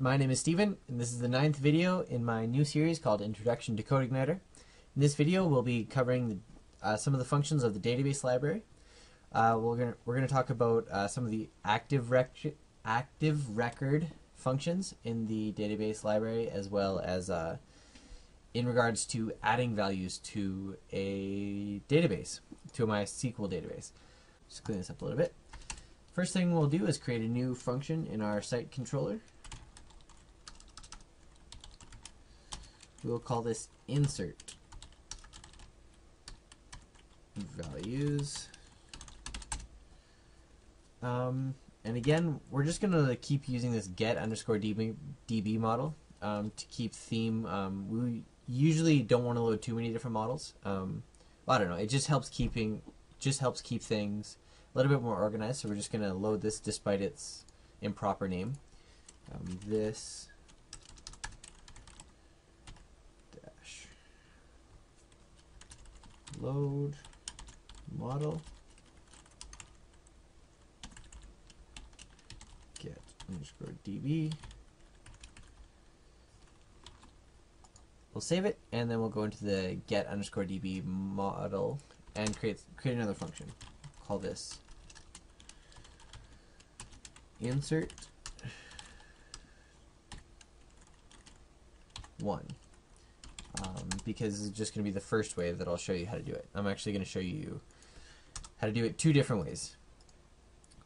My name is Steven, and this is the 9th video in my new series called Introduction to CodeIgniter. In this video, we'll be covering some of the functions of the database library. We're gonna talk about some of the active record functions in the database library, as well as in regards to adding values to a database, to a MySQL database. Just clean this up a little bit. First thing we'll do is create a new function in our site controller. We'll call this insert values. And again, we're just going to keep using this get_db model to keep theme. We usually don't want to load too many different models. Well, I don't know. It just helps keep things a little bit more organized. So we're just going to load this despite its improper name. This dash load model get_db. We'll save it, and then we'll go into the get_db model and create another function. Call this insert one, because this is just going to be the first way that I'll show you how to do it. I'm actually going to show you how to do it two different ways.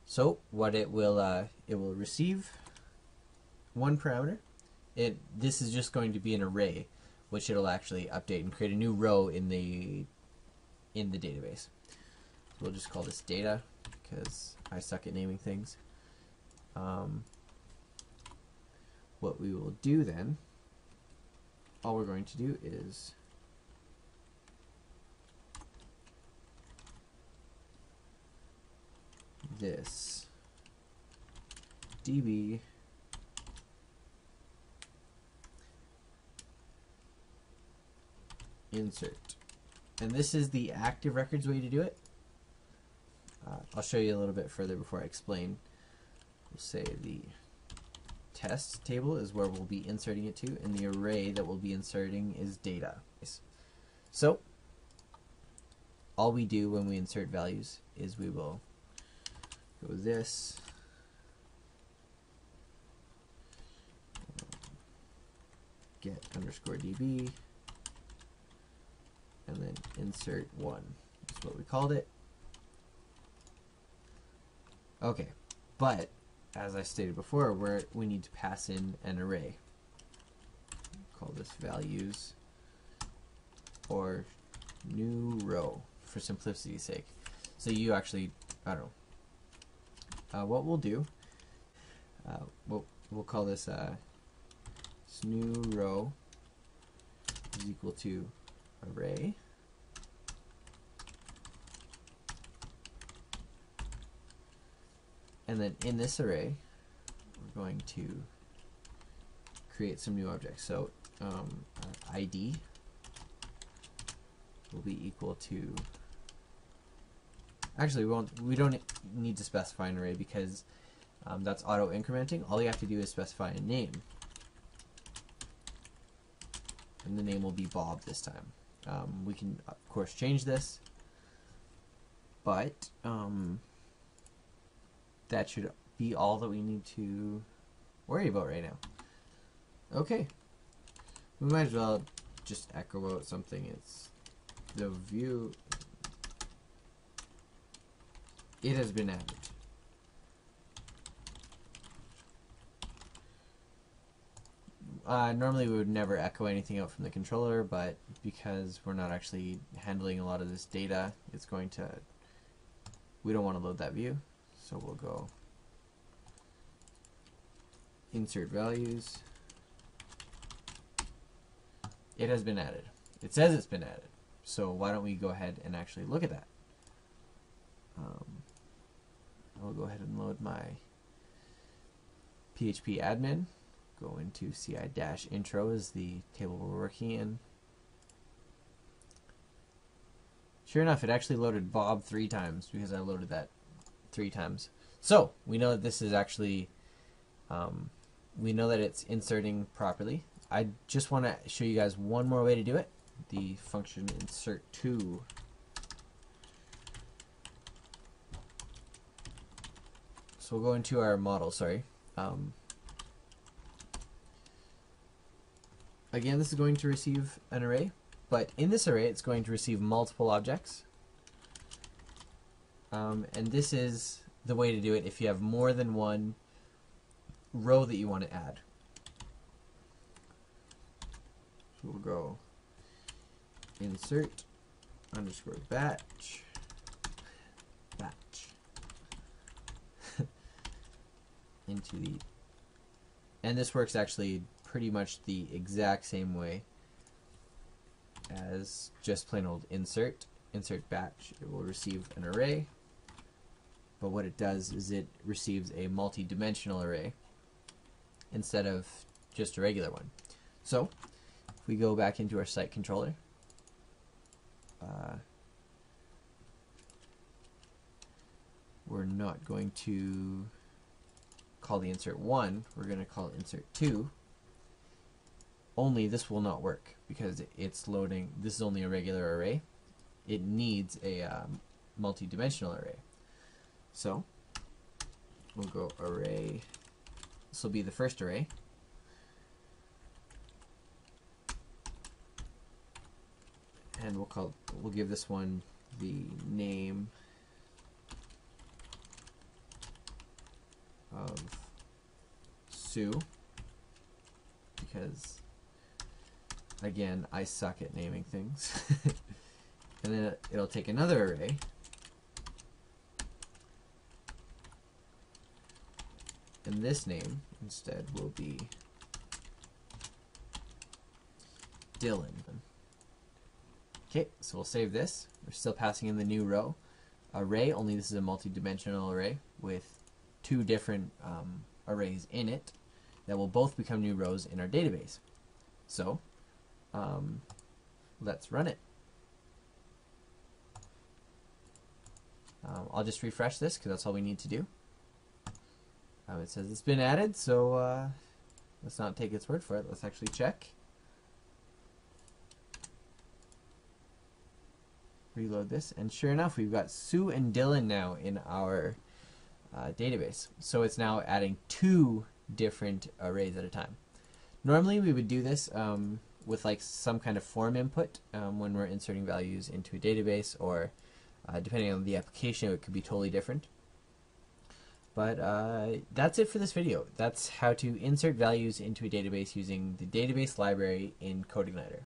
So what it will receive one parameter. This is just going to be an array, which it'll actually update and create a new row in the database. So we'll just call this data because I suck at naming things. What we will do then, all we're going to do is this db insert, and this is the active records way to do it. I'll show you a little bit further before I explain. We'll say the test table is where we'll be inserting it to, and the array that we'll be inserting is data. So all we do when we insert values is we will go this get_db and then insert one. That's what we called it. Okay, but as I stated before, we need to pass in an array. Call this values or new row for simplicity's sake. So you actually, I don't know. What we'll do, we'll call this new row is equal to array. And then in this array, we're going to create some new objects. So our ID will be equal to. Actually, we don't need to specify an array because that's auto incrementing. All you have to do is specify a name, and the name will be Bob this time. We can of course change this, but that should be all that we need to worry about right now. Okay, we might as well just echo out something. It's the view. It has been added. Normally we would never echo anything out from the controller, but because we're not actually handling a lot of this data, it's going to, we don't want to load that view. So we'll go insert values. It has been added. It says it's been added. So why don't we go ahead and actually look at that? I'll go ahead and load my PHP admin. Go into ci-intro is the table we're working in. Sure enough, it actually loaded Bob 3 times because I loaded that 3 times. So we know that this is actually we know that it's inserting properly. I just want to show you guys one more way to do it. The function insert2. So we'll go into our model, sorry. Again, this is going to receive an array, but in this array it's going to receive multiple objects. And this is the way to do it if you have more than one row that you want to add. So we'll go insert underscore batch into the, and this works actually pretty much the exact same way as just plain old insert batch. It will receive an array, but what it does is it receives a multi-dimensional array instead of just a regular one. So if we go back into our site controller, we're not going to call the insert1, we're going to call insert2. Only this will not work because it's loading, this is only a regular array. It needs a multi-dimensional array. So we'll go array, this will be the first array. And we'll give this one the name of Sue, because again I suck at naming things. And then it'll take another array and this name instead will be Dylan. Okay, so we'll save this. We're still passing in the new row array, only this is a multi-dimensional array with two different arrays in it that will both become new rows in our database. So let's run it. I'll just refresh this because that's all we need to do. It says it's been added, so let's not take its word for it. Let's actually check. Reload this, and sure enough, we've got Sue and Dylan now in our database. So it's now adding two different arrays at a time. Normally we would do this with like some kind of form input when we're inserting values into a database, or depending on the application it could be totally different. But that's it for this video. That's how to insert values into a database using the database library in CodeIgniter.